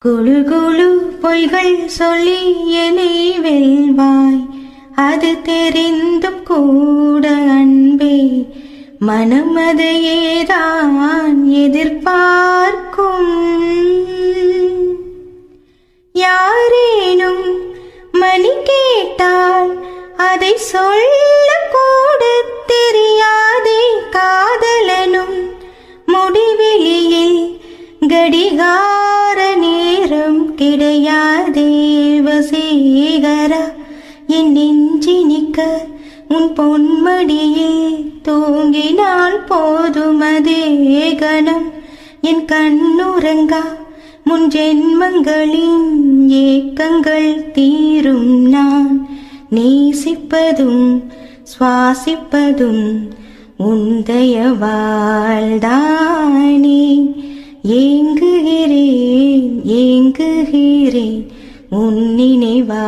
குழு குழு பொய்கள் சொல்லி என்னை வெல்வாய், அது தெரிந்தும் கூட அன்பே மனம் அதையேதான் எதிர்பார்க்கும். யாரேனும் மணி கேட்டால் அதை சொல்ல கூட தெரியாதே காதலனும் முடிவெளியில் கடிகார நேரம் கிடையாதே. வசீகரா என் நெஞ்சினிக்க உன் பொன்மடியில் தூங்கினால் போதும் அதே கணம் என் கண்ணுறங்கா முன் ஜென்மங்களின் ஏக்கங்கள் தீரும். நான் நேசிப்பதும் சுவாசிப்பதும் உந்தயவாழ்தானே. ஏங்குகிறேன் ஏங்குகிறேன் உன் நினைவா.